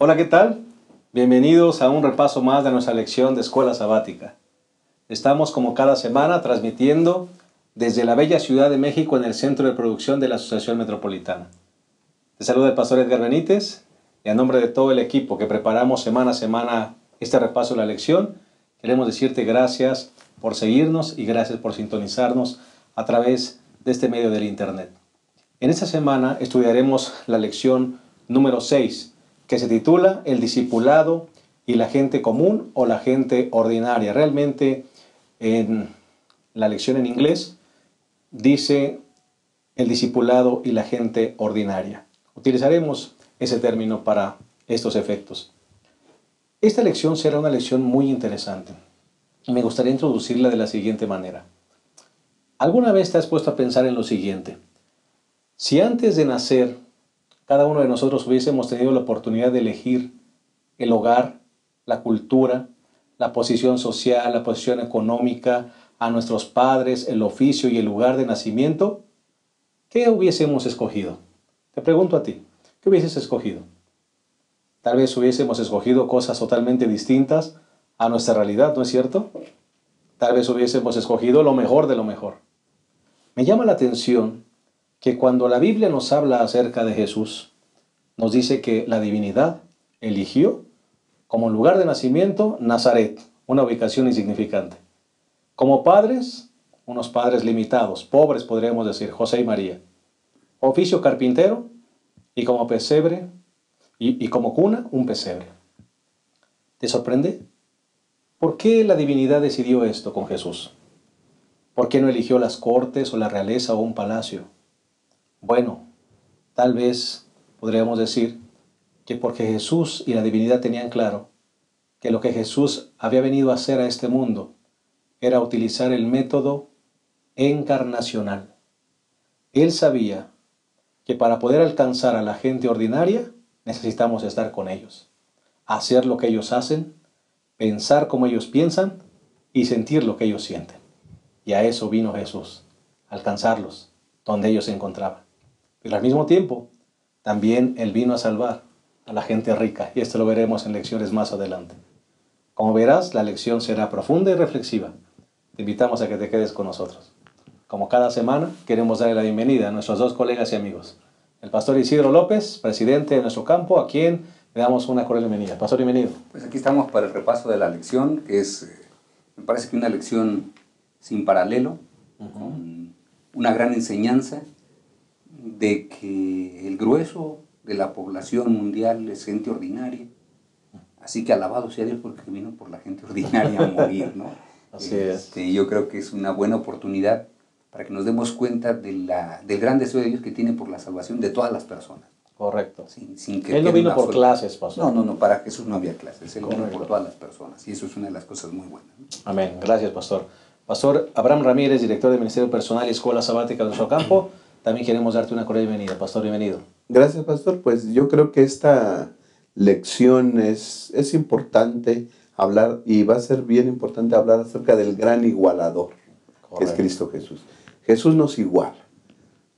Hola, ¿qué tal? Bienvenidos a un repaso más de nuestra lección de Escuela Sabática. Estamos como cada semana transmitiendo desde la bella Ciudad de México en el centro de producción de la Asociación Metropolitana. Te saluda el pastor Edgar Benítez y a nombre de todo el equipo que preparamos semana a semana este repaso de la lección, queremos decirte gracias por seguirnos y gracias por sintonizarnos a través de este medio del Internet. En esta semana estudiaremos la lección número 6, que se titula El discipulado y la gente común o la gente ordinaria. Realmente en la lección en inglés dice el discipulado y la gente ordinaria. Utilizaremos ese término para estos efectos. Esta lección será una lección muy interesante y me gustaría introducirla de la siguiente manera. ¿Alguna vez te has puesto a pensar en lo siguiente? Si antes de nacer cada uno de nosotros hubiésemos tenido la oportunidad de elegir el hogar, la cultura, la posición social, la posición económica, a nuestros padres, el oficio y el lugar de nacimiento, ¿qué hubiésemos escogido? Te pregunto a ti, ¿qué hubieses escogido? Tal vez hubiésemos escogido cosas totalmente distintas a nuestra realidad, ¿no es cierto? Tal vez hubiésemos escogido lo mejor de lo mejor. Me llama la atención que cuando la Biblia nos habla acerca de Jesús, nos dice que la divinidad eligió como lugar de nacimiento Nazaret, una ubicación insignificante. Como padres, unos padres limitados, pobres podríamos decir, José y María. Oficio carpintero y como pesebre, y como cuna, un pesebre. ¿Te sorprende? ¿Por qué la divinidad decidió esto con Jesús? ¿Por qué no eligió las cortes o la realeza o un palacio? Bueno, tal vez podríamos decir que porque Jesús y la divinidad tenían claro que lo que Jesús había venido a hacer a este mundo era utilizar el método encarnacional. Él sabía que para poder alcanzar a la gente ordinaria necesitamos estar con ellos, hacer lo que ellos hacen, pensar como ellos piensan y sentir lo que ellos sienten. Y a eso vino Jesús, a alcanzarlos donde ellos se encontraban. Pero al mismo tiempo, también Él vino a salvar a la gente rica, y esto lo veremos en lecciones más adelante. Como verás, la lección será profunda y reflexiva. Te invitamos a que te quedes con nosotros. Como cada semana, queremos darle la bienvenida a nuestros dos colegas y amigos. El pastor Isidro López, presidente de nuestro campo, a quien le damos una cordial bienvenida. Pastor, bienvenido. Pues aquí estamos para el repaso de la lección, que es, me parece que una lección sin paralelo, con una gran enseñanza de que el grueso de la población mundial es gente ordinaria. Así que alabado sea Dios porque vino por la gente ordinaria a morir, ¿no? Así es. Yo creo que es una buena oportunidad para que nos demos cuenta del gran deseo de Dios que tiene por la salvación de todas las personas. Correcto. Sin que Él no vino por clases, pastor. No, para Jesús no había clases. Él vino Correcto. por todas las personas. Y eso es una de las cosas muy buenas, ¿no? Amén. Gracias, pastor. Pastor Abraham Ramírez, director del Ministerio Personal y Escuela Sabática de nuestro campo, también queremos darte una cordial bienvenida. Pastor, bienvenido. Gracias, pastor. Pues yo creo que esta lección es importante hablar, y va a ser bien importante hablar acerca del gran igualador, que es Cristo Jesús. Jesús nos iguala.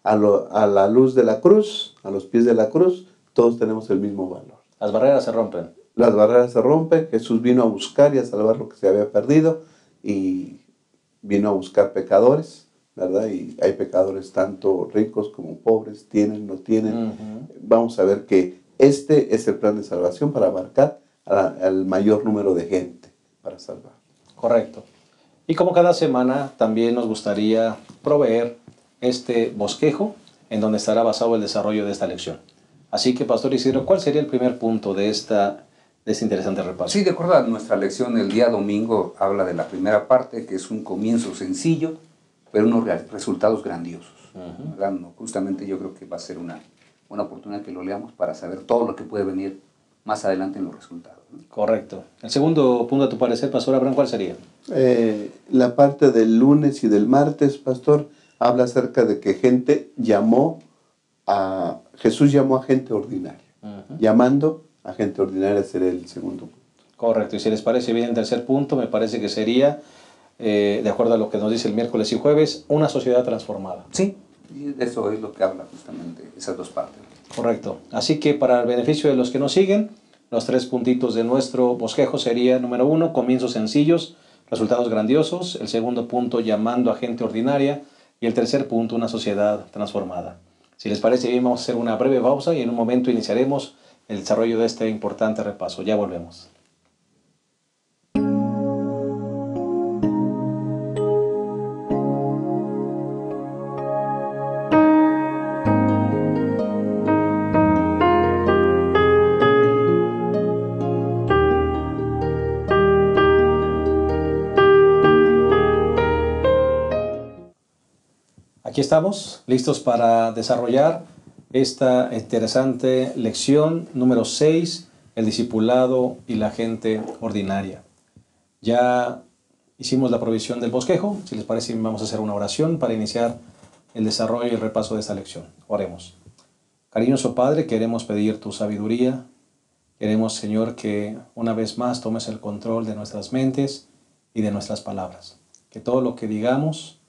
A la luz de la cruz, a los pies de la cruz, todos tenemos el mismo valor. Las barreras se rompen. Las barreras se rompen. Jesús vino a buscar y a salvar lo que se había perdido, y vino a buscar pecadores, ¿verdad? Y hay pecadores tanto ricos como pobres, tienen, no tienen. Vamos a ver que este es el plan de salvación para abarcar al mayor número de gente para salvar. Correcto. Y como cada semana, también nos gustaría proveer este bosquejo en donde estará basado el desarrollo de esta lección. Así que, Pastor Isidro, ¿cuál sería el primer punto de este interesante repaso? Sí, de acuerdo a nuestra lección el día domingo, habla de la primera parte, que es un comienzo sencillo, pero unos resultados grandiosos. ¿Verdad? Justamente yo creo que va a ser una buena oportunidad que lo leamos para saber todo lo que puede venir más adelante en los resultados, ¿no? Correcto. El segundo punto, a tu parecer, Pastor Abraham, ¿cuál sería? La parte del lunes y del martes, pastor, habla acerca de que Jesús llamó a gente ordinaria. Llamando a gente ordinaria sería el segundo punto. Correcto. Y si les parece bien el tercer punto, me parece que sería, de acuerdo a lo que nos dice el miércoles y jueves, una sociedad transformada. Sí, y de eso es lo que habla justamente esas dos partes. Correcto. Así que para el beneficio de los que nos siguen, Los 3 puntitos de nuestro bosquejo sería, número 1, comienzos sencillos, resultados grandiosos. El segundo punto, llamando a gente ordinaria. Y el tercer punto, una sociedad transformada. Si les parece bien, vamos a hacer una breve pausa y en un momento iniciaremos el desarrollo de este importante repaso. Ya volvemos. Aquí estamos, listos para desarrollar esta interesante lección número 6, el discipulado y la gente ordinaria. Ya hicimos la provisión del bosquejo. Si les parece, vamos a hacer una oración para iniciar el desarrollo y el repaso de esta lección. Oremos. Cariñoso Padre, queremos pedir tu sabiduría. Queremos, Señor, que una vez más tomes el control de nuestras mentes y de nuestras palabras. Que todo lo que digamos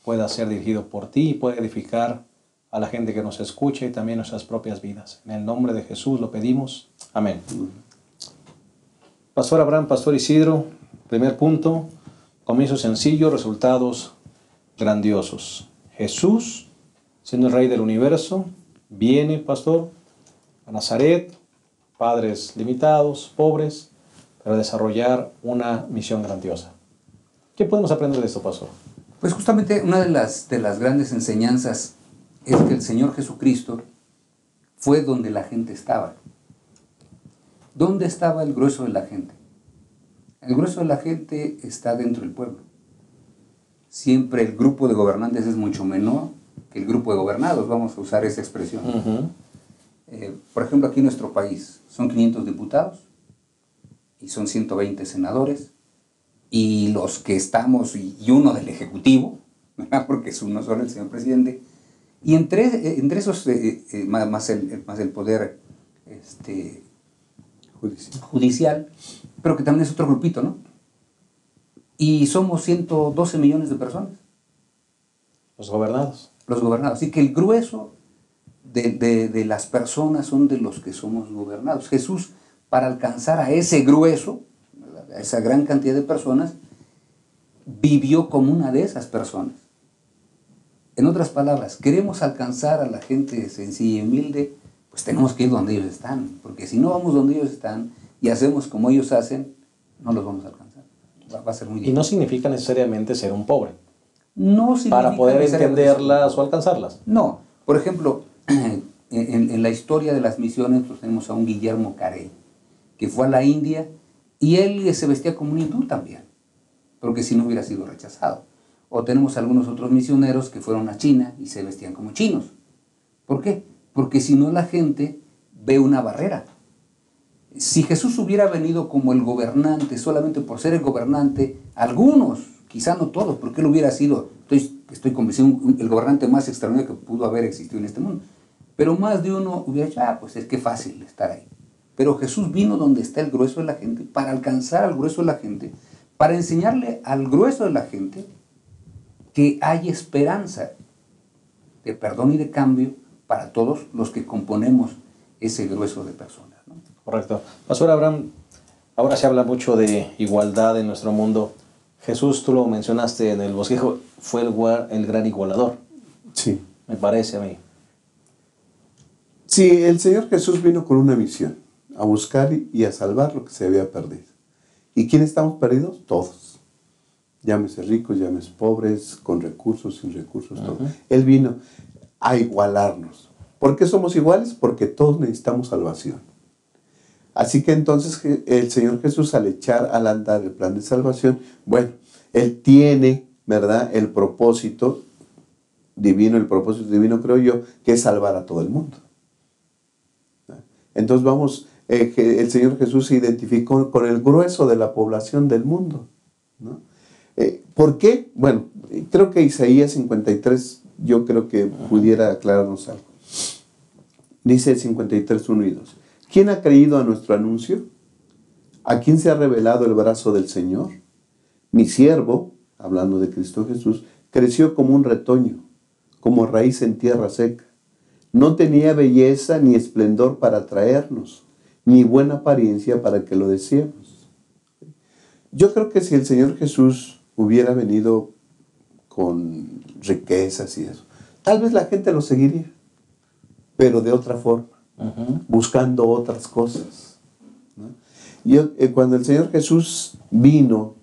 pueda ser dirigido por ti y pueda edificar a la gente que nos escucha y también nuestras propias vidas. En el nombre de Jesús lo pedimos. Amén. Pastor Abraham, Pastor Isidro, primer punto, comienzo sencillo, resultados grandiosos. Jesús, siendo el Rey del universo, viene, pastor, a Nazaret, padres limitados, pobres, para desarrollar una misión grandiosa. ¿Qué podemos aprender de esto, pastor? Pues justamente una de las grandes enseñanzas es que el Señor Jesucristo fue donde la gente estaba. ¿Dónde estaba el grueso de la gente? El grueso de la gente está dentro del pueblo. Siempre el grupo de gobernantes es mucho menor que el grupo de gobernados, vamos a usar esa expresión. Por ejemplo, aquí en nuestro país son 500 diputados y son 120 senadores. Y los que estamos, y uno del Ejecutivo, ¿verdad? Porque es uno solo, el señor presidente, y entre esos, más el poder judicial, pero que también es otro grupito, ¿no? Y somos 112 millones de personas. Los gobernados. Los gobernados. Así que el grueso de las personas son de los que somos gobernados. Jesús, para alcanzar a ese grueso, a esa gran cantidad de personas, vivió como una de esas personas. En otras palabras, queremos alcanzar a la gente sencilla y humilde, pues tenemos que ir donde ellos están, porque si no vamos donde ellos están y hacemos como ellos hacen, no los vamos a alcanzar. Va a ser muy difícil. Y no significa necesariamente ser un pobre. No significa para poder entenderlas o alcanzarlas. No. Por ejemplo, en la historia de las misiones, pues tenemos a un Guillermo Carey, que fue a la India. Y él se vestía como un hindú también, porque si no hubiera sido rechazado. O tenemos algunos otros misioneros que fueron a China y se vestían como chinos. ¿Por qué? Porque si no la gente ve una barrera. Si Jesús hubiera venido como el gobernante, solamente por ser el gobernante, algunos, quizá no todos, porque él hubiera sido, estoy convencido, el gobernante más extraordinario que pudo haber existido en este mundo. Pero más de uno hubiera dicho, pues es que fácil estar ahí. Pero Jesús vino donde está el grueso de la gente, para alcanzar al grueso de la gente, para enseñarle al grueso de la gente que hay esperanza de perdón y de cambio para todos los que componemos ese grueso de personas, ¿no? Correcto. Pastor Abraham, ahora se habla mucho de igualdad en nuestro mundo. Jesús, tú lo mencionaste en el bosquejo, fue el gran igualador. Sí. Me parece a mí. Sí, el Señor Jesús vino con una misión, a buscar y a salvar lo que se había perdido. ¿Y quién estamos perdidos? Todos. Llámese ricos, llámese pobres, con recursos, sin recursos, todos. Él vino a igualarnos. ¿Por qué somos iguales? Porque todos necesitamos salvación. Así que entonces el Señor Jesús, al andar el plan de salvación, bueno, Él tiene, ¿verdad?, el propósito divino, creo yo, que es salvar a todo el mundo. Entonces el Señor Jesús se identificó con el grueso de la población del mundo, ¿no? ¿Por qué? Bueno, creo que Isaías 53, yo creo que pudiera aclararnos algo. Dice el 53, 1 y 2. ¿Quién ha creído a nuestro anuncio? ¿A quién se ha revelado el brazo del Señor? Mi siervo, hablando de Cristo Jesús, creció como un retoño, como raíz en tierra seca. No tenía belleza ni esplendor para atraernos, ni buena apariencia para que lo deseemos. Yo creo que si el Señor Jesús hubiera venido con riquezas y eso, tal vez la gente lo seguiría, pero de otra forma, buscando otras cosas, ¿no? Cuando el Señor Jesús vino,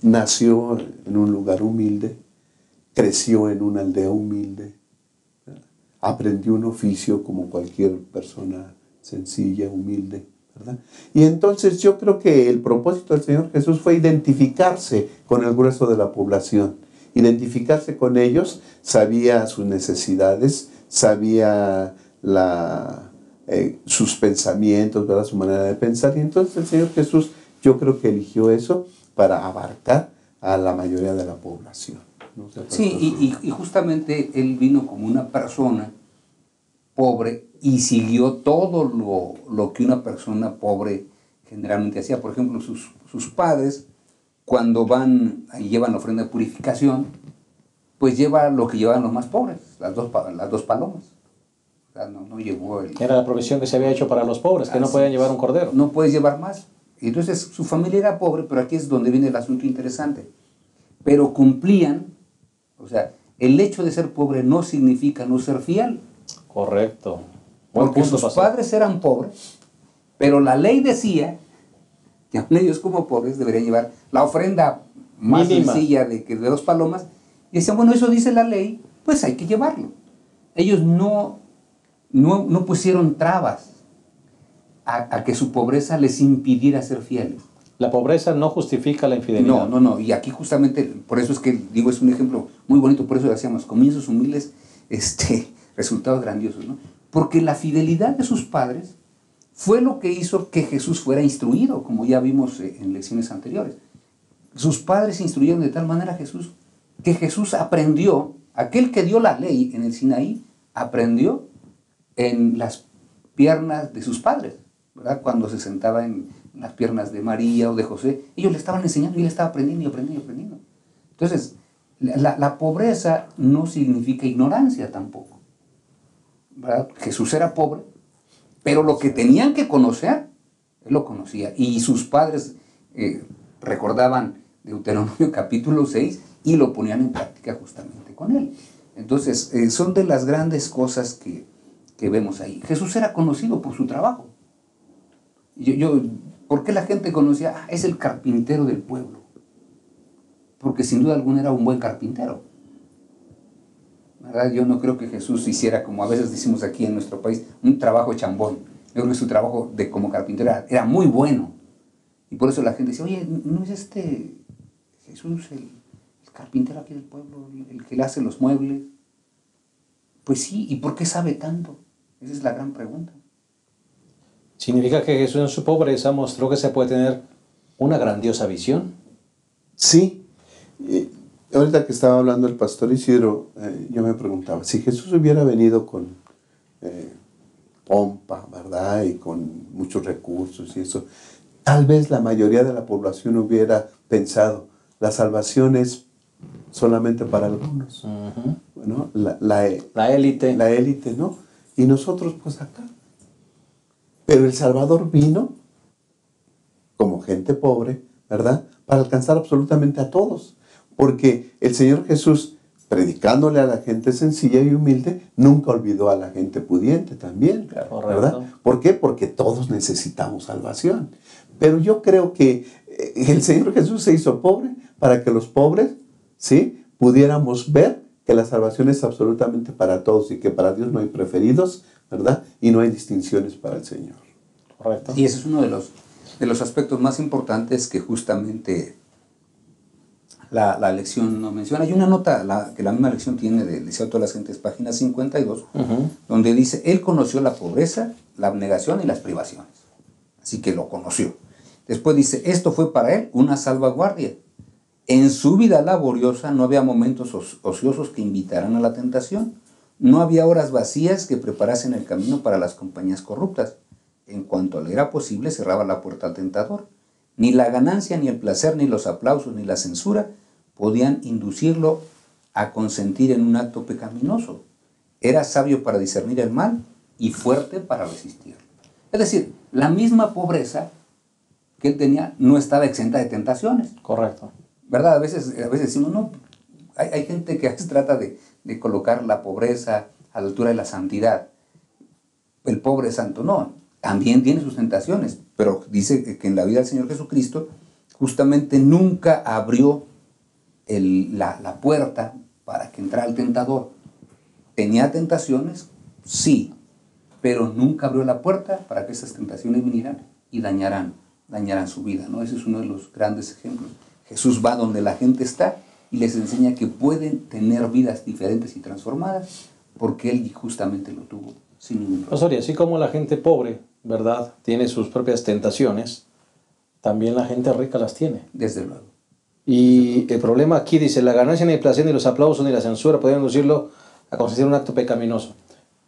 nació en un lugar humilde, creció en una aldea humilde, ¿verdad? Aprendió un oficio como cualquier persona sencilla, humilde, ¿verdad? Y entonces yo creo que el propósito del Señor Jesús fue identificarse con el grueso de la población, identificarse con ellos, sabía sus necesidades, sabía sus pensamientos, ¿verdad? Su manera de pensar, y entonces el Señor Jesús yo creo que eligió eso para abarcar a la mayoría de la población. ¿No? Sí, y justamente Él vino como una persona pobre y siguió todo lo que una persona pobre generalmente hacía. Por ejemplo, sus padres, cuando van y llevan la ofrenda de purificación, pues lleva lo que llevaban los más pobres, las dos palomas. O sea, no llevó Era la provisión que se había hecho para los pobres, que no podían llevar un cordero. No puedes llevar más. Entonces su familia era pobre, pero aquí es donde viene el asunto interesante. Pero cumplían, o sea, el hecho de ser pobre no significa no ser fiel. Correcto. Porque sus padres eran pobres, pero la ley decía que aún ellos como pobres deberían llevar la ofrenda más sencilla de 2 palomas. Y decían, bueno, eso dice la ley, pues hay que llevarlo. Ellos no pusieron trabas a que su pobreza les impidiera ser fieles. La pobreza no justifica la infidelidad. No. Y aquí justamente, por eso es que digo, es un ejemplo muy bonito, por eso decíamos, comienzos humildes, resultados grandiosos, ¿no? Porque la fidelidad de sus padres fue lo que hizo que Jesús fuera instruido, como ya vimos en lecciones anteriores. Sus padres instruyeron de tal manera a Jesús, que Jesús aprendió, aquel que dio la ley en el Sinaí, aprendió en las piernas de sus padres, ¿verdad? Cuando se sentaba en las piernas de María o de José, ellos le estaban enseñando y él estaba aprendiendo y aprendiendo y aprendiendo. Entonces, la pobreza no significa ignorancia tampoco, ¿verdad? Jesús era pobre, pero lo que tenían que conocer, él lo conocía. Y sus padres recordaban Deuteronomio capítulo 6 y lo ponían en práctica justamente con él. Entonces, son de las grandes cosas que vemos ahí. Jesús era conocido por su trabajo. ¿Por qué la gente conocía? Es el carpintero del pueblo. Porque sin duda alguna era un buen carpintero, ¿verdad? Yo no creo que Jesús hiciera, como a veces decimos aquí en nuestro país, un trabajo chambón. Yo creo que su trabajo como carpintero era muy bueno. Y por eso la gente dice, oye, ¿no es Jesús el carpintero aquí del pueblo, el que le hace los muebles? Pues sí, ¿y por qué sabe tanto? Esa es la gran pregunta. ¿Significa que Jesús en su pobreza mostró que se puede tener una grandiosa visión? Sí. Ahorita que estaba hablando el pastor Isidro, yo me preguntaba, si Jesús hubiera venido con pompa, ¿verdad? Y con muchos recursos y eso, tal vez la mayoría de la población hubiera pensado, la salvación es solamente para algunos. Bueno, la élite. La élite, ¿no? Y nosotros pues acá. Pero el Salvador vino como gente pobre, ¿verdad? Para alcanzar absolutamente a todos. Porque el Señor Jesús, predicándole a la gente sencilla y humilde, nunca olvidó a la gente pudiente también, ¿verdad? ¿Por qué? Porque todos necesitamos salvación. Pero yo creo que el Señor Jesús se hizo pobre para que los pobres, ¿sí?, pudiéramos ver que la salvación es absolutamente para todos y que para Dios no hay preferidos, ¿verdad? Y no hay distinciones para el Señor. Correcto. Y ese es uno de los aspectos más importantes que justamente la lección nos menciona. Hay una nota que la misma lección tiene de Deseo a todas las gentes, página 52, donde dice, él conoció la pobreza, la abnegación y las privaciones. Así que lo conoció. Después dice, esto fue para él una salvaguardia. En su vida laboriosa no había momentos ociosos que invitaran a la tentación. No había horas vacías que preparasen el camino para las compañías corruptas. En cuanto le era posible, cerraba la puerta al tentador. Ni la ganancia, ni el placer, ni los aplausos, ni la censura podían inducirlo a consentir en un acto pecaminoso. Era sabio para discernir el mal y fuerte para resistirlo. Es decir, la misma pobreza que él tenía no estaba exenta de tentaciones. Correcto. ¿Verdad? A veces decimos, no, hay gente que a veces trata de colocar la pobreza a la altura de la santidad. El pobre santo, no, también tiene sus tentaciones, pero dice que en la vida del Señor Jesucristo justamente nunca abrió la puerta para que entrara el tentador. ¿Tenía tentaciones? Sí, pero nunca abrió la puerta para que esas tentaciones vinieran y dañaran su vida, ¿no? Ese es uno de los grandes ejemplos. Jesús va donde la gente está y les enseña que pueden tener vidas diferentes y transformadas porque Él justamente lo tuvo sin ningún problema. Pastor, y así como la gente pobre, ¿verdad?, tiene sus propias tentaciones, también la gente rica las tiene. Desde luego. Y el problema aquí dice, la ganancia ni el placer ni los aplausos ni la censura podrían inducirlo a considerar un acto pecaminoso.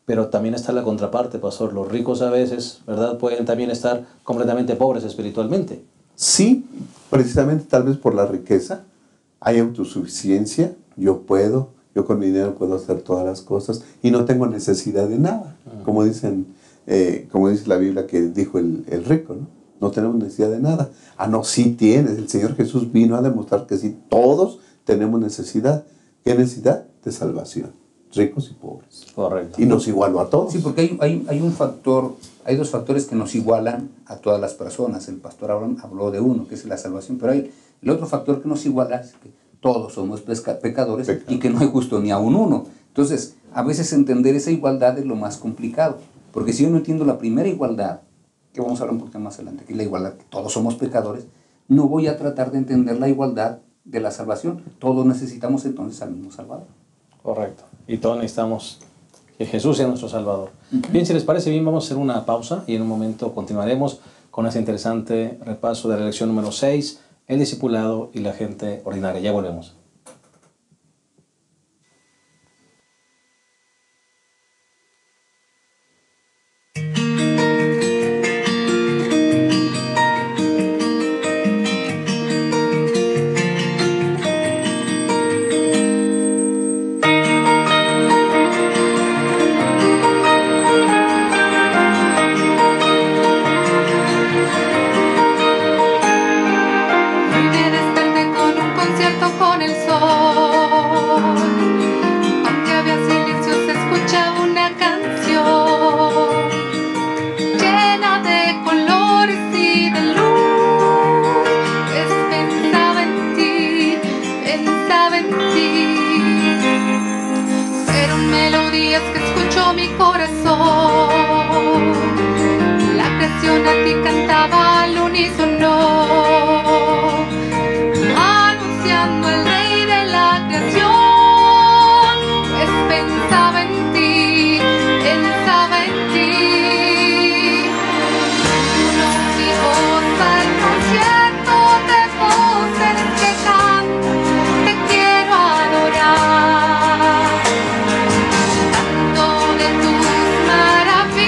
Pero también está la contraparte, pastor. Los ricos a veces, ¿verdad?, pueden también estar completamente pobres espiritualmente. Sí, precisamente tal vez por la riqueza. Hay autosuficiencia, yo con mi dinero puedo hacer todas las cosas y no tengo necesidad de nada. Como dice la Biblia que dijo el rico, ¿no? No tenemos necesidad de nada. Ah, no, sí tienes. El Señor Jesús vino a demostrar que sí, todos tenemos necesidad. ¿Qué necesidad? De salvación. Ricos y pobres. Correcto. Y nos igualó a todos. Sí, porque hay dos factores que nos igualan a todas las personas. El pastor Abraham habló de uno, que es la salvación, pero hay el otro factor que nos iguala es que todos somos pecadores y que no hay justo ni a uno. Entonces, a veces entender esa igualdad es lo más complicado, porque si yo no entiendo la primera igualdad, que vamos a hablar un poquito más adelante, que es la igualdad, que todos somos pecadores, no voy a tratar de entender la igualdad de la salvación. Todos necesitamos entonces al mismo Salvador. Correcto. Y todos necesitamos que Jesús sea nuestro Salvador. Bien, si les parece bien, vamos a hacer una pausa y en un momento continuaremos con ese interesante repaso de la lección número 6, el discipulado y la gente ordinaria. Ya volvemos. Tanto de tus maravillas.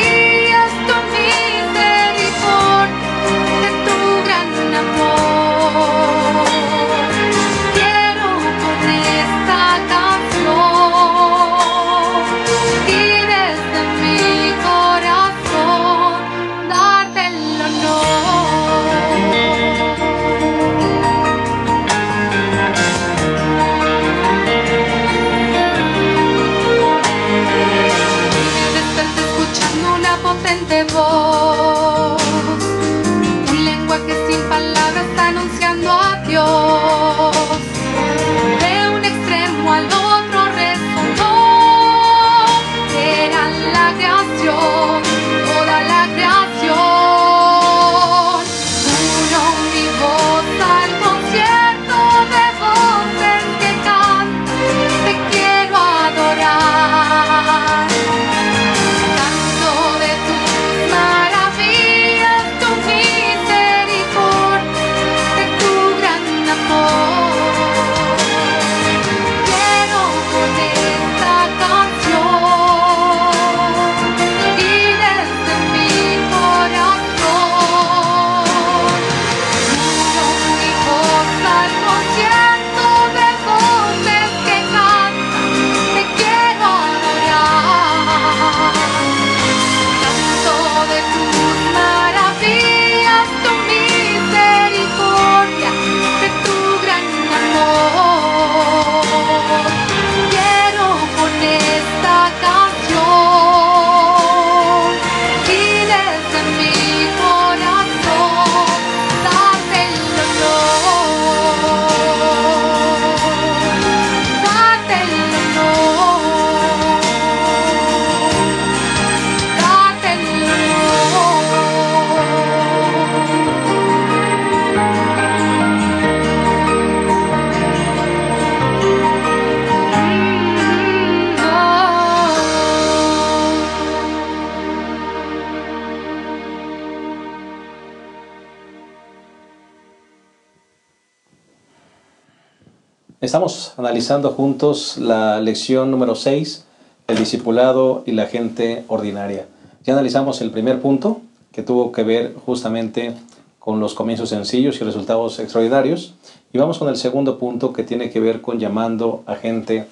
Estamos analizando juntos la lección número 6, el discipulado y la gente ordinaria. Ya analizamos el primer punto, que tuvo que ver justamente con los comienzos sencillos y resultados extraordinarios. Y vamos con el segundo punto, que tiene que ver con llamando a gente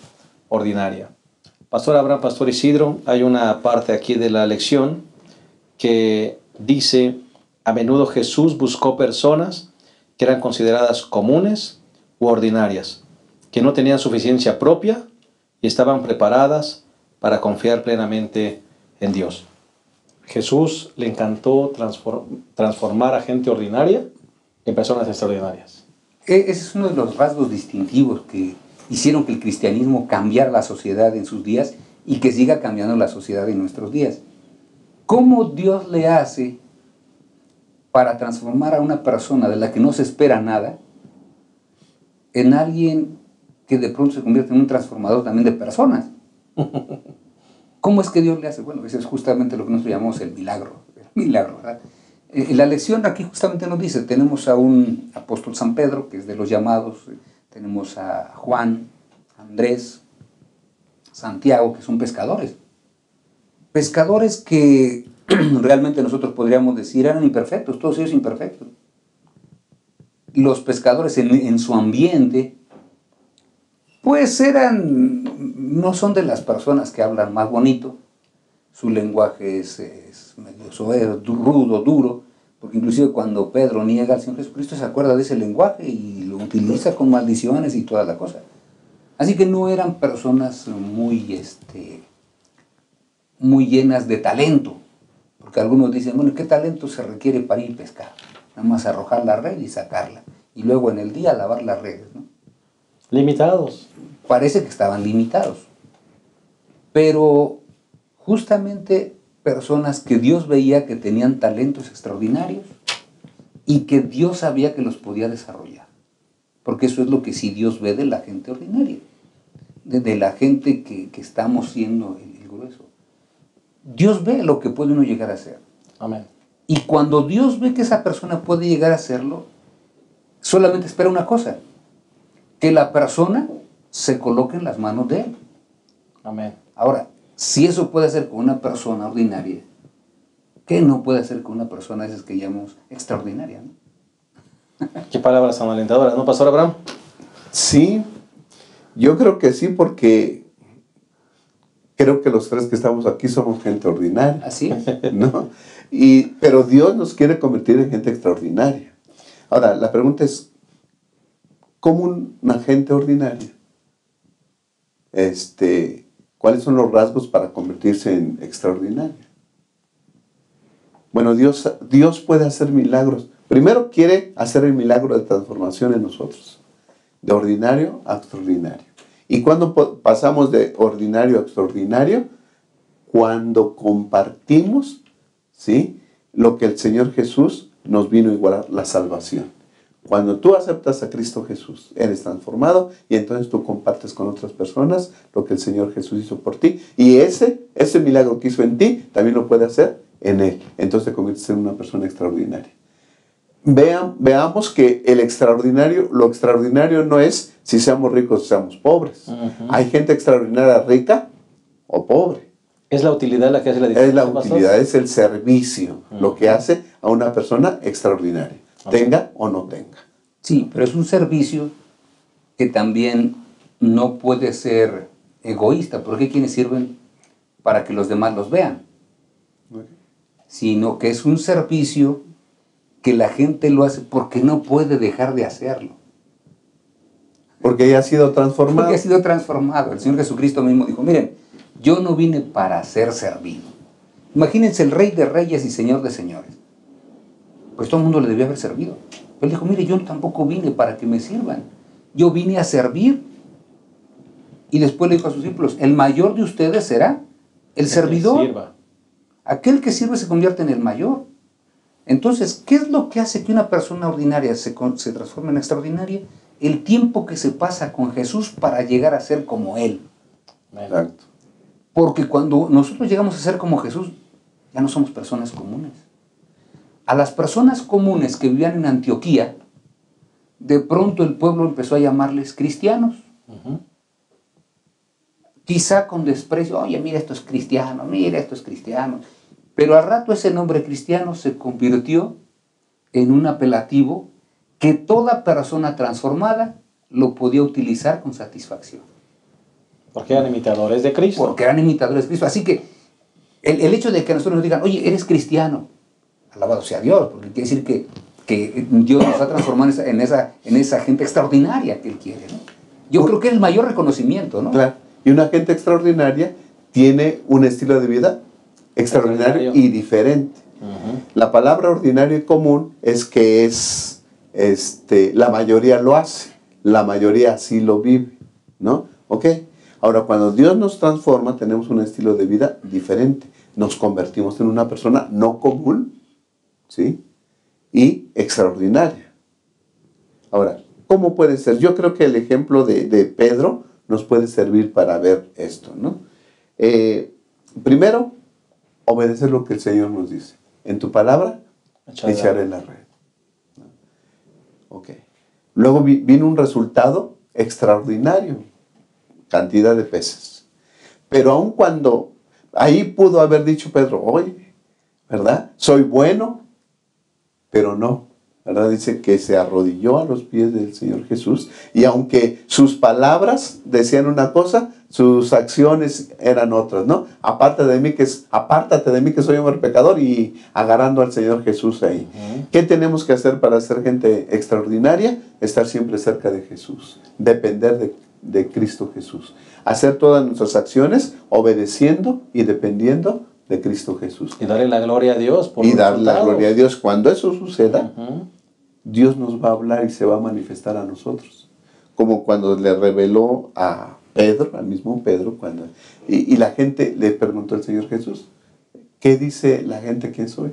ordinaria. Pastor Abraham, Pastor Isidro, hay una parte aquí de la lección que dice: a menudo Jesús buscó personas que eran consideradas comunes u ordinarias, que no tenían suficiencia propia y estaban preparadas para confiar plenamente en Dios. Jesús le encantó transformar a gente ordinaria en personas extraordinarias. Ese es uno de los rasgos distintivos que hicieron que el cristianismo cambiara la sociedad en sus días y que siga cambiando la sociedad en nuestros días. ¿Cómo Dios le hace para transformar a una persona de la que no se espera nada en alguien que de pronto se convierte en un transformador también de personas? ¿Cómo es que Dios le hace? Bueno, eso es justamente lo que nosotros llamamos el milagro, ¿verdad? La lección aquí justamente nos dice, tenemos a un apóstol San Pedro, que es de los llamados, tenemos a Juan, Andrés, Santiago, que son pescadores. Pescadores que realmente nosotros podríamos decir eran imperfectos, todos ellos imperfectos. Los pescadores en su ambiente, pues no son de las personas que hablan más bonito, su lenguaje es medio soez, rudo, duro, porque inclusive cuando Pedro niega al Señor Jesucristo se acuerda de ese lenguaje y lo utiliza con maldiciones y toda la cosa. Así que no eran personas muy llenas de talento, porque algunos dicen, bueno, ¿qué talento se requiere para ir a pescar? Nada más arrojar la red y sacarla, y luego en el día lavar las redes, ¿no? Limitados. Parece que estaban limitados, pero justamente personas que Dios veía que tenían talentos extraordinarios y que Dios sabía que los podía desarrollar, porque eso es lo que sí Dios ve de la gente ordinaria, de la gente que estamos siendo el grueso. Dios ve lo que puede uno llegar a hacer. Amén. Y cuando Dios ve que esa persona puede llegar a hacerlo, solamente espera una cosa: que la persona se coloque en las manos de Él. Amén. Ahora, si eso puede hacer con una persona ordinaria, ¿qué no puede hacer con una persona esas que llamamos extraordinaria, ¿no? Qué palabras tan alentadoras, ¿no, Pastor Abraham? Sí, yo creo que sí, porque creo que los tres que estamos aquí somos gente ordinaria. Así es. ¿No? Pero Dios nos quiere convertir en gente extraordinaria. Ahora, la pregunta es, ¿cómo una gente ordinaria? ¿Cuáles son los rasgos para convertirse en extraordinaria? Bueno, Dios puede hacer milagros. Primero quiere hacer el milagro de transformación en nosotros, de ordinario a extraordinario. ¿Y cuándo pasamos de ordinario a extraordinario? Cuando compartimos, ¿sí?, lo que el Señor Jesús nos vino a igualar, la salvación. Cuando tú aceptas a Cristo Jesús, eres transformado y entonces tú compartes con otras personas lo que el Señor Jesús hizo por ti. Y ese milagro que hizo en ti, también lo puede hacer en Él. Entonces te conviertes en una persona extraordinaria. Veamos que lo extraordinario no es si seamos ricos o seamos pobres. Hay gente extraordinaria rica o pobre. ¿Es la utilidad la que hace la diferencia? Es la utilidad, es el servicio, lo que hace a una persona extraordinaria, tenga o no tenga. Sí, pero es un servicio que también no puede ser egoísta, porque hay quienes sirven para que los demás los vean, sino que es un servicio que la gente lo hace porque no puede dejar de hacerlo. Porque ya ha sido transformado. Porque ha sido transformado. El Señor Jesucristo mismo dijo, miren, yo no vine para ser servido. Imagínense el Rey de Reyes y Señor de Señores. Pues todo el mundo le debió haber servido. Él dijo, mire, yo tampoco vine para que me sirvan. Yo vine a servir. Y después le dijo a sus discípulos, el mayor de ustedes será el servidor. Sirva. Aquel que sirve se convierte en el mayor. Entonces, ¿qué es lo que hace que una persona ordinaria se transforme en extraordinaria? El tiempo que se pasa con Jesús para llegar a ser como Él. Exacto. Porque cuando nosotros llegamos a ser como Jesús, ya no somos personas comunes. A las personas comunes que vivían en Antioquía, de pronto el pueblo empezó a llamarles cristianos. Quizá con desprecio, oye, mira, esto es cristiano, mira, esto es cristiano. Pero al rato ese nombre cristiano se convirtió en un apelativo que toda persona transformada lo podía utilizar con satisfacción. Porque eran imitadores de Cristo. Porque eran imitadores de Cristo. Así que el hecho de que a nosotros nos digan, oye, eres cristiano, alabado sea Dios, porque quiere decir que Dios nos ha transformado en esa gente extraordinaria que Él quiere, ¿no? Yo creo que es el mayor reconocimiento, ¿no? Claro. Y una gente extraordinaria tiene un estilo de vida extraordinario y diferente. La palabra ordinario y común es que la mayoría lo hace, la mayoría así lo vive, ¿no? ¿Ok? Ahora, cuando Dios nos transforma, tenemos un estilo de vida diferente. Nos convertimos en una persona no común, ¿sí? Y extraordinaria. Ahora, ¿cómo puede ser? Yo creo que el ejemplo de Pedro nos puede servir para ver esto, ¿no? Primero, obedecer lo que el Señor nos dice. En tu palabra, echaré la red. Ok. Luego vino un resultado extraordinario. Cantidad de peces. Pero aun cuando ahí pudo haber dicho Pedro, oye, ¿verdad? Soy bueno, pero no, ¿verdad? Dice que se arrodilló a los pies del Señor Jesús y aunque sus palabras decían una cosa, sus acciones eran otras, ¿no? Apártate de mí que soy un pecador, y agarrando al Señor Jesús ahí. ¿Qué tenemos que hacer para ser gente extraordinaria? Estar siempre cerca de Jesús, depender de Cristo Jesús. Hacer todas nuestras acciones obedeciendo y dependiendo de Cristo Jesús. Y darle la gloria a Dios. Y darle la gloria a Dios. Cuando eso suceda, Dios nos va a hablar y se va a manifestar a nosotros. Como cuando le reveló a Pedro, al mismo Pedro, y la gente le preguntó al Señor Jesús, ¿qué dice la gente que soy?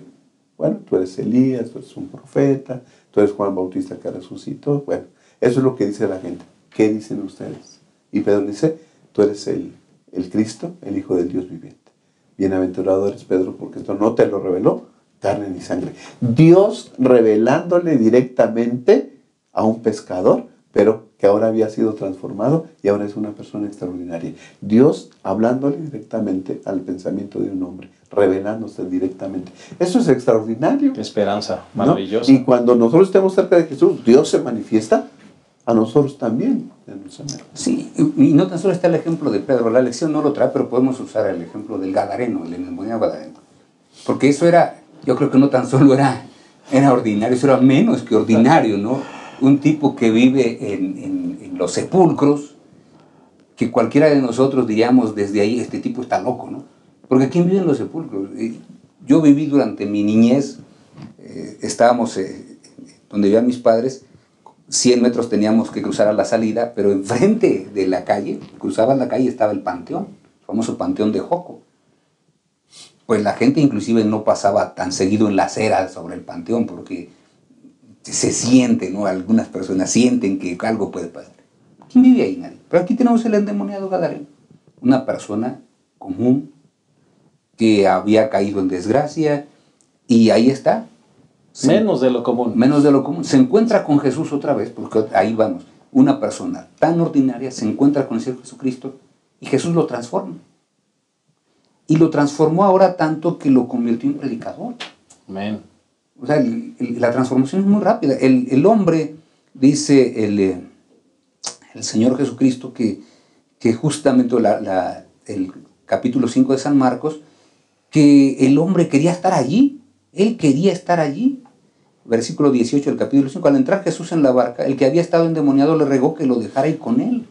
Bueno, tú eres Elías, tú eres un profeta, tú eres Juan Bautista que resucitó. Bueno, eso es lo que dice la gente. ¿Qué dicen ustedes? Y Pedro dice, tú eres el Cristo, el Hijo del Dios viviente. Bienaventurado eres, Pedro, porque esto no te lo reveló carne ni sangre. Dios revelándole directamente a un pescador, pero que ahora había sido transformado y ahora es una persona extraordinaria. Dios hablándole directamente al pensamiento de un hombre, revelándose directamente. Eso es extraordinario. Qué esperanza maravillosa. ¿No? Y cuando nosotros estemos cerca de Jesús, Dios se manifiesta a nosotros también. Sí, y no tan solo está el ejemplo de Pedro, la lección no lo trae, pero podemos usar el ejemplo del Gadareno, el endemoniado Gadareno. Porque eso era, yo creo que no tan solo era ordinario, eso era menos que ordinario, ¿no? Un tipo que vive en los sepulcros, que cualquiera de nosotros diríamos desde ahí, este tipo está loco, ¿no? Porque ¿quién vive en los sepulcros? Yo viví durante mi niñez, estábamos donde vivían mis padres, 100 metros teníamos que cruzar a la salida, pero enfrente de la calle, cruzaban la calle y estaba el panteón, el famoso panteón de Joco. Pues la gente inclusive no pasaba tan seguido en la acera sobre el panteón, porque se siente, ¿no? Algunas personas sienten que algo puede pasar. ¿Quién vive ahí? Nadie. Pero aquí tenemos el endemoniado Gadareno, una persona común que había caído en desgracia y ahí está. Menos de lo común. Menos de lo común. Se encuentra con Jesús otra vez, porque ahí vamos. Una persona tan ordinaria se encuentra con el Señor Jesucristo y Jesús lo transforma. Y lo transformó ahora tanto que lo convirtió en predicador. Amén. O sea, la transformación es muy rápida. El hombre, dice el Señor Jesucristo, que justamente el capítulo 5 de San Marcos, que el hombre quería estar allí. Él quería estar allí. Versículo 18 del capítulo 5. Al entrar Jesús en la barca, el que había estado endemoniado le rogó que lo dejara ir con él.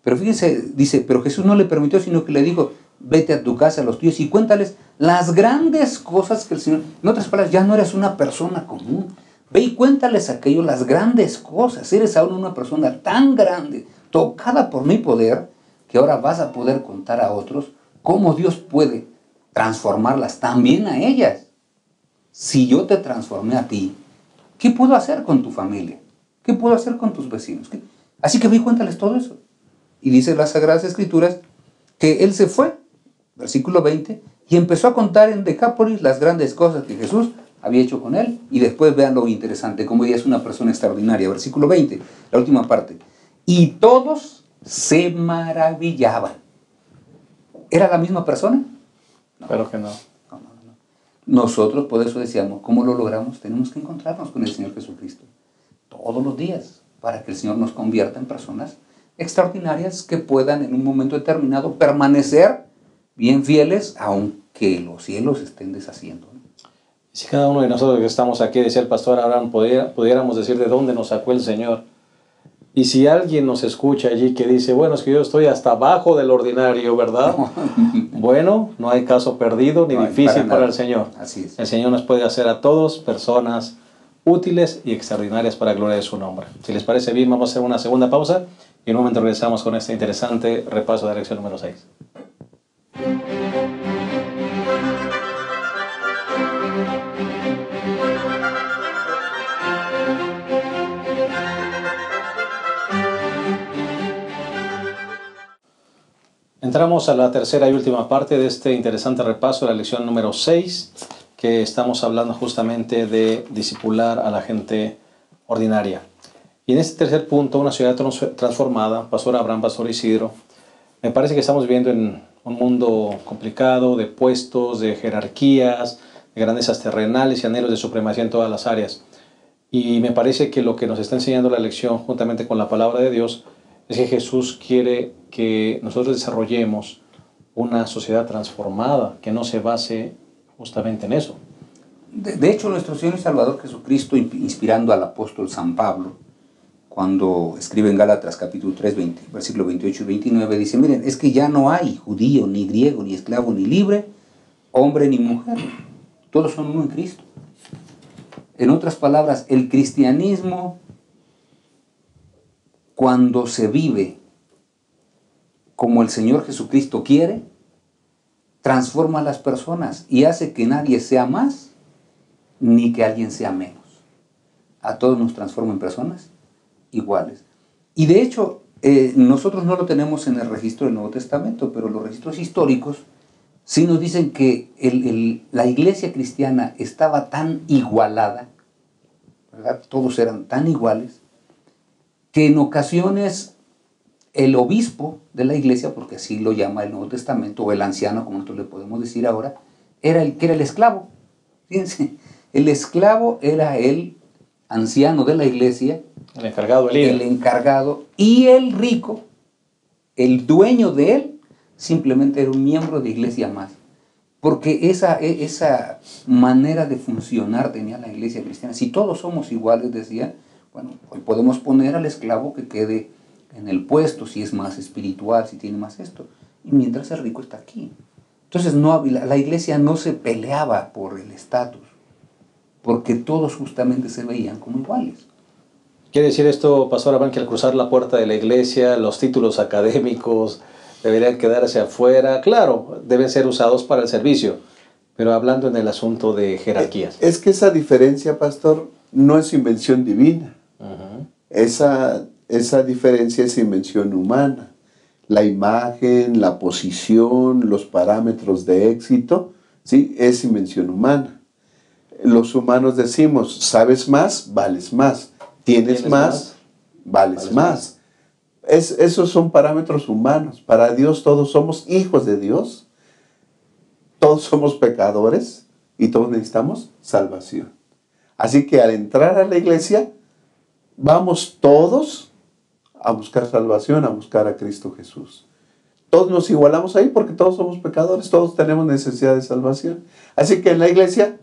Pero fíjense, dice, pero Jesús no le permitió, sino que le dijo, vete a tu casa, a los tuyos, y cuéntales las grandes cosas que el Señor... En otras palabras, ya no eres una persona común. Ve y cuéntales a aquellos las grandes cosas. Eres ahora una persona tan grande, tocada por mi poder, que ahora vas a poder contar a otros cómo Dios puede transformarlas también a ellas. Si yo te transformé a ti, ¿qué puedo hacer con tu familia? ¿Qué puedo hacer con tus vecinos? Así que ve y cuéntales todo eso. Y dice las Sagradas Escrituras que él se fue, versículo 20, y empezó a contar en Decápolis las grandes cosas que Jesús había hecho con él. Y después vean lo interesante, como ella es una persona extraordinaria. Versículo 20, la última parte. Y todos se maravillaban. ¿Era la misma persona? No. Claro que no. Nosotros, por eso decíamos, ¿cómo lo logramos? Tenemos que encontrarnos con el Señor Jesucristo todos los días, para que el Señor nos convierta en personas extraordinarias que puedan en un momento determinado permanecer bien fieles, aunque los cielos estén deshaciendo. Si cada uno de nosotros que estamos aquí, decía el pastor Abraham, pudiéramos decir de dónde nos sacó el Señor. Y si alguien nos escucha allí que dice, bueno, es que yo estoy hasta abajo del ordinario, ¿verdad? Bueno, no hay caso perdido ni difícil para el Señor. Así es. El Señor nos puede hacer a todos personas útiles y extraordinarias para la gloria de su nombre. Si les parece bien, vamos a hacer una segunda pausa y en un momento regresamos con este interesante repaso de la lección número 6. Entramos a la tercera y última parte de este interesante repaso de la lección número 6, que estamos hablando justamente de discipular a la gente ordinaria. Y en este tercer punto, una ciudad transformada, Pastor Abraham, Pastor Isidro, me parece que estamos viviendo en un mundo complicado de puestos, de jerarquías, de grandezas terrenales y anhelos de supremacía en todas las áreas. Y me parece que lo que nos está enseñando la lección, juntamente con la palabra de Dios, es que Jesús quiere que nosotros desarrollemos una sociedad transformada, que no se base justamente en eso. De hecho, nuestro Señor y Salvador Jesucristo, inspirando al apóstol San Pablo, cuando escribe en Gálatas capítulo 3, versículo 28 y 29, dice, miren, es que ya no hay judío, ni griego, ni esclavo, ni libre, hombre ni mujer. Todos son uno en Cristo. En otras palabras, el cristianismo, cuando se vive como el Señor Jesucristo quiere, transforma a las personas y hace que nadie sea más ni que alguien sea menos. A todos nos transforma en personas iguales. Y de hecho, nosotros no lo tenemos en el registro del Nuevo Testamento, pero los registros históricos sí nos dicen que la iglesia cristiana estaba tan igualada, ¿verdad? Todos eran tan iguales, que en ocasiones el obispo de la iglesia, porque así lo llama el Nuevo Testamento, o el anciano, como nosotros le podemos decir ahora, era el esclavo. Fíjense, el esclavo era el anciano de la iglesia, el encargado, el líder. El encargado, y el rico, el dueño de él, simplemente era un miembro de iglesia más. Porque esa manera de funcionar tenía la iglesia cristiana. Si todos somos iguales, decía, bueno, hoy podemos poner al esclavo que quede en el puesto, si es más espiritual, si tiene más esto, y mientras el rico está aquí. Entonces la iglesia no se peleaba por el estatus, porque todos justamente se veían como iguales. ¿Quiere decir esto, Pastor Abraham, que al cruzar la puerta de la iglesia, los títulos académicos deberían quedarse afuera? Claro, deben ser usados para el servicio, pero hablando en el asunto de jerarquías. Es que esa diferencia, pastor, no es invención divina. Uh-huh. Esa diferencia es invención humana. La imagen, la posición, los parámetros de éxito, ¿sí? Es invención humana. Los humanos decimos, sabes más, vales más. Tienes más, vales más. Esos son parámetros humanos. Para Dios todos somos hijos de Dios. Todos somos pecadores y todos necesitamos salvación. Así que al entrar a la iglesia, vamos todos a buscar salvación, a buscar a Cristo Jesús. Todos nos igualamos ahí porque todos somos pecadores, todos tenemos necesidad de salvación. Así que en la iglesia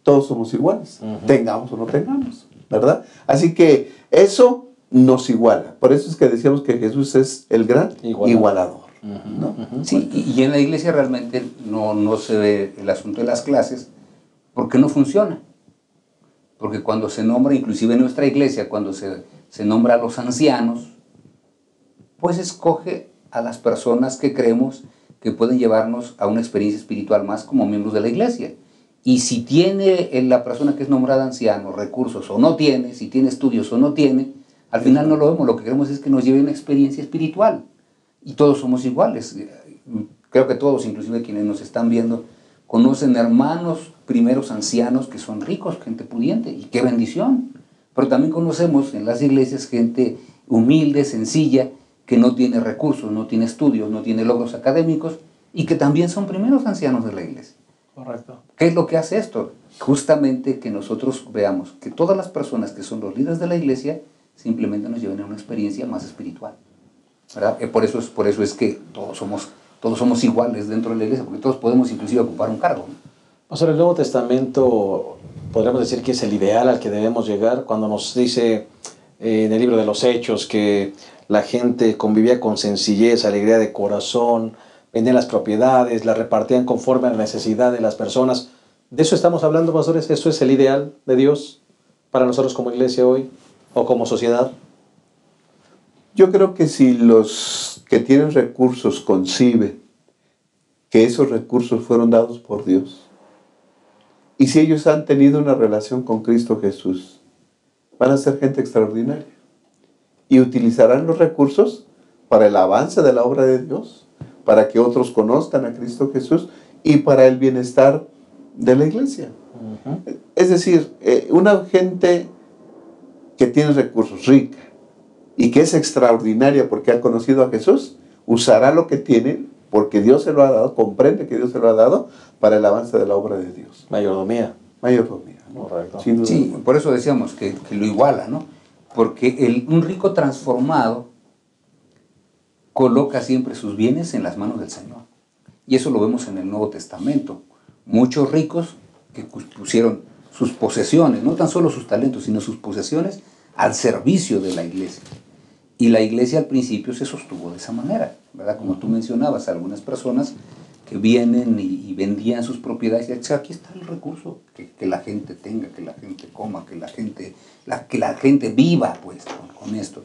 todos somos iguales, tengamos o no tengamos, ¿verdad? Así que eso nos iguala. Por eso es que decíamos que Jesús es el gran igualador. ¿No? Sí, y en la iglesia realmente no se ve el asunto de las clases porque no funciona. Porque cuando se nombra, inclusive en nuestra iglesia, cuando se nombra a los ancianos, pues escoge a las personas que creemos que pueden llevarnos a una experiencia espiritual más como miembros de la iglesia. Y si tiene la persona que es nombrada anciano recursos o no tiene, si tiene estudios o no tiene, al final no lo vemos. Lo que queremos es que nos lleve a una experiencia espiritual. Y todos somos iguales. Creo que todos, inclusive quienes nos están viendo, conocen hermanos, primeros ancianos que son ricos, gente pudiente, y qué bendición. Pero también conocemos en las iglesias gente humilde, sencilla, que no tiene recursos, no tiene estudios, no tiene logros académicos, y que también son primeros ancianos de la iglesia. Correcto. ¿Qué es lo que hace esto? Justamente que nosotros veamos que todas las personas que son los líderes de la iglesia simplemente nos llevan a una experiencia más espiritual, ¿verdad? Por eso es que todos somos iguales dentro de la iglesia, porque todos podemos inclusive ocupar un cargo, ¿no? Pastor, el Nuevo Testamento podríamos decir que es el ideal al que debemos llegar cuando nos dice en el libro de los Hechos que la gente convivía con sencillez, alegría de corazón, vendían las propiedades, las repartían conforme a la necesidad de las personas. ¿De eso estamos hablando, pastores? ¿Eso es el ideal de Dios para nosotros como iglesia hoy o como sociedad? Yo creo que si los que tienen recursos conciben que esos recursos fueron dados por Dios, y si ellos han tenido una relación con Cristo Jesús, van a ser gente extraordinaria. Y utilizarán los recursos para el avance de la obra de Dios, para que otros conozcan a Cristo Jesús y para el bienestar de la iglesia. Es decir, una gente que tiene recursos, rica, y que es extraordinaria porque ha conocido a Jesús, usará lo que tiene porque Dios se lo ha dado, comprende que Dios se lo ha dado para el avance de la obra de Dios. Mayordomía. Mayordomía, ¿no? Correcto. Sí, por eso decíamos que lo iguala, ¿no? Porque un rico transformado coloca siempre sus bienes en las manos del Señor. Y eso lo vemos en el Nuevo Testamento. Muchos ricos que pusieron sus posesiones, no tan solo sus talentos, sino sus posesiones al servicio de la iglesia. Y la iglesia al principio se sostuvo de esa manera, ¿verdad? Como tú mencionabas, algunas personas que vienen y vendían sus propiedades y decían, aquí está el recurso, que la gente tenga, que la gente coma, que la gente viva pues con esto.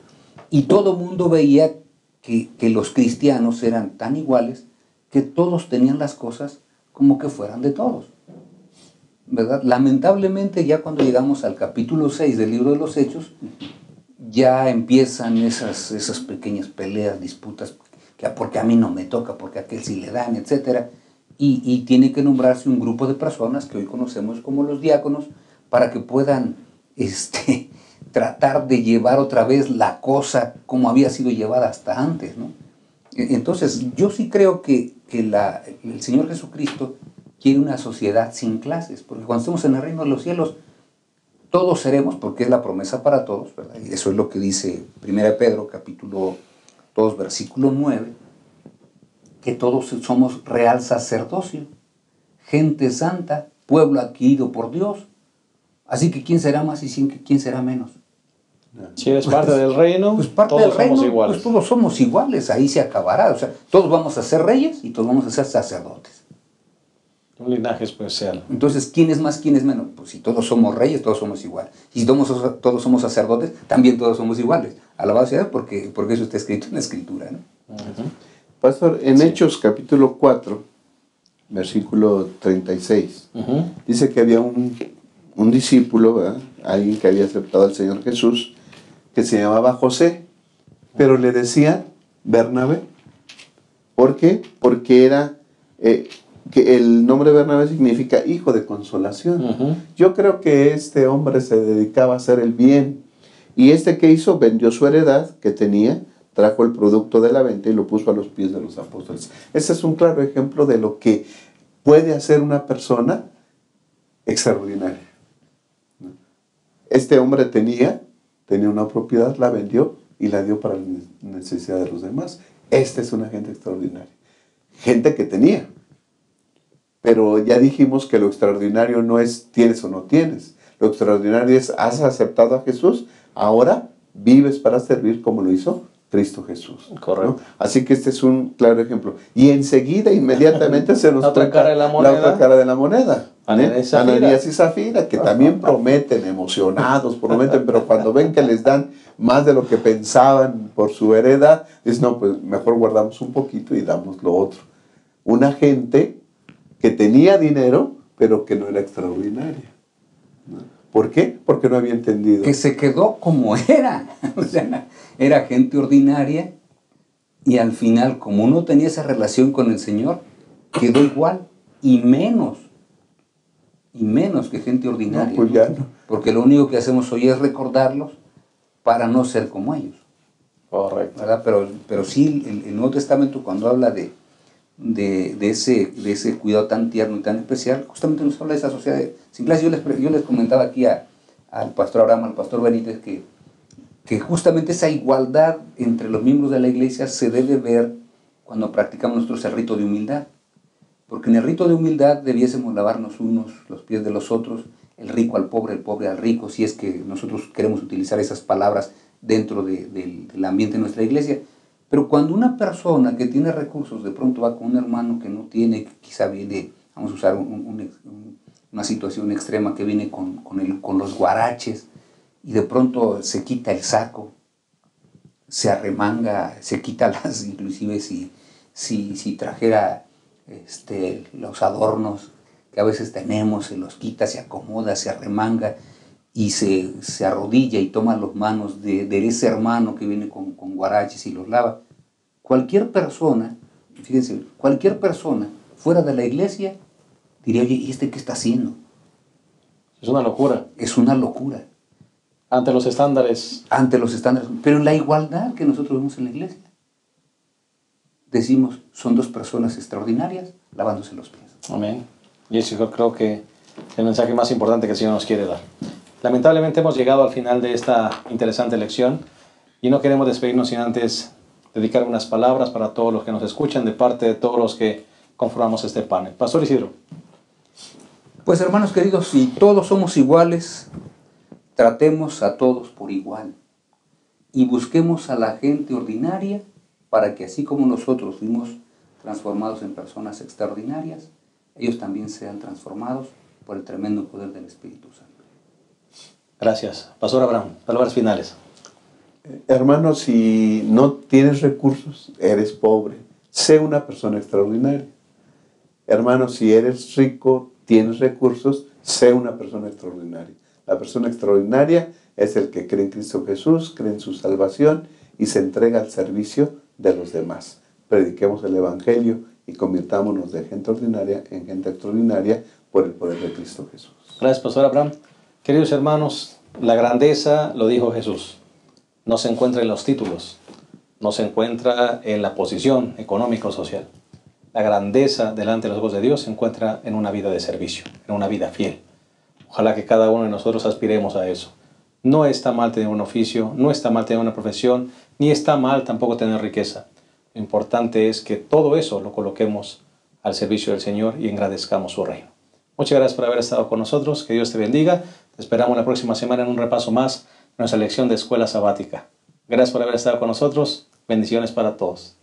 Y todo mundo veía que los cristianos eran tan iguales que todos tenían las cosas como que fueran de todos, ¿verdad? Lamentablemente ya cuando llegamos al capítulo 6 del libro de los Hechos, ya empiezan esas pequeñas peleas, disputas, que porque a mí no me toca, porque a aquel sí le dan, etc. Y tiene que nombrarse un grupo de personas que hoy conocemos como los diáconos para que puedan tratar de llevar otra vez la cosa como había sido llevada hasta antes, ¿no? Entonces, yo sí creo que el Señor Jesucristo quiere una sociedad sin clases, porque cuando estemos en el reino de los cielos, todos seremos, porque es la promesa para todos, ¿verdad? Y eso es lo que dice 1 Pedro, capítulo 2, versículo 9, que todos somos real sacerdocio, gente santa, pueblo adquirido por Dios. Así que ¿quién será más y quién será menos? Si eres parte del reino, pues parte todos del reino, somos iguales. pues todos somos iguales, ahí se acabará. O sea, todos vamos a ser reyes y todos vamos a ser sacerdotes. Un linaje especial. Entonces, ¿quién es más, quién es menos? Pues si todos somos reyes, todos somos iguales. Y si todos somos sacerdotes, también todos somos iguales. Alabado sea porque eso está escrito en la Escritura, ¿no? Pastor, en Hechos capítulo 4, versículo 36, dice que había un discípulo, ¿verdad? Alguien que había aceptado al Señor Jesús, que se llamaba José, pero le decían Bernabé. ¿Por qué? Porque era... que el nombre Bernabé significa hijo de consolación. Yo creo que este hombre se dedicaba a hacer el bien. Y ¿qué hizo? Vendió su heredad que tenía, trajo el producto de la venta y lo puso a los pies de los apóstoles. Ese es un claro ejemplo de lo que puede hacer una persona extraordinaria. Este hombre tenía una propiedad, la vendió y la dio para la necesidad de los demás. Esta es una gente extraordinaria. Gente que tenía. Pero ya dijimos que lo extraordinario no es tienes o no tienes. Lo extraordinario es has aceptado a Jesús, ahora vives para servir como lo hizo Cristo Jesús. Correcto. ¿No? Así que este es un claro ejemplo. Y enseguida, inmediatamente se nos la otra cara de la moneda. La otra cara de la moneda. Ananías y Zafira, que también prometen, emocionados, prometen, pero cuando ven que les dan más de lo que pensaban por su heredad, dicen, no, pues mejor guardamos un poquito y damos lo otro. Una gente que tenía dinero, pero que no era extraordinaria. ¿No? ¿Por qué? Porque no había entendido. Que se quedó como era. O sea, era gente ordinaria y al final, como no tenía esa relación con el Señor, quedó igual. y menos que gente ordinaria. No, pues ya no. Porque lo único que hacemos hoy es recordarlos para no ser como ellos. Correcto. ¿Verdad? Pero sí, el Nuevo Testamento, cuando habla de ese cuidado tan tierno y tan especial, justamente nos habla de esa sociedad sin clase. Yo les comentaba aquí al pastor Abraham, al pastor Benítez, que justamente esa igualdad entre los miembros de la iglesia se debe ver cuando practicamos nosotros el rito de humildad. Porque en el rito de humildad debiésemos lavarnos unos los pies de los otros, el rico al pobre, el pobre al rico, si es que nosotros queremos utilizar esas palabras dentro del ambiente de nuestra iglesia. Pero cuando una persona que tiene recursos de pronto va con un hermano que no tiene, que quizá viene, vamos a usar una situación extrema, que viene con los guaraches, y de pronto se quita el saco, se arremanga, se quita inclusive si trajera los adornos que a veces tenemos, se los quita, se acomoda, se arremanga y se arrodilla y toma las manos de ese hermano que viene con guaraches y los lava. Cualquier persona, fíjense, cualquier persona fuera de la iglesia diría, oye, ¿y qué está haciendo? Es una locura. Es una locura. Ante los estándares. Ante los estándares. Pero en la igualdad que nosotros vemos en la iglesia, decimos, son dos personas extraordinarias lavándose los pies. Amén. Y eso yo creo que es el mensaje más importante que el Señor nos quiere dar. Lamentablemente hemos llegado al final de esta interesante lección y no queremos despedirnos sin antes dedicar unas palabras para todos los que nos escuchan de parte de todos los que conformamos este panel. Pastor Isidro. Pues hermanos queridos, si todos somos iguales, tratemos a todos por igual y busquemos a la gente ordinaria para que así como nosotros fuimos transformados en personas extraordinarias, ellos también sean transformados por el tremendo poder del Espíritu Santo. Gracias. Pastor Abraham, palabras finales. Hermano, si no tienes recursos, eres pobre, sé una persona extraordinaria. Hermano, si eres rico, tienes recursos, sé una persona extraordinaria. La persona extraordinaria es el que cree en Cristo Jesús, cree en su salvación y se entrega al servicio de los demás. Prediquemos el Evangelio y convirtámonos de gente ordinaria en gente extraordinaria por el poder de Cristo Jesús. Gracias, Pastor Abraham. Queridos hermanos, la grandeza, lo dijo Jesús, no se encuentra en los títulos, no se encuentra en la posición económica o social. La grandeza delante de los ojos de Dios se encuentra en una vida de servicio, en una vida fiel. Ojalá que cada uno de nosotros aspiremos a eso. No está mal tener un oficio, no está mal tener una profesión, ni está mal tampoco tener riqueza. Lo importante es que todo eso lo coloquemos al servicio del Señor y engrandezcamos su reino. Muchas gracias por haber estado con nosotros. Que Dios te bendiga. Te esperamos la próxima semana en un repaso más de nuestra lección de Escuela Sabática. Gracias por haber estado con nosotros. Bendiciones para todos.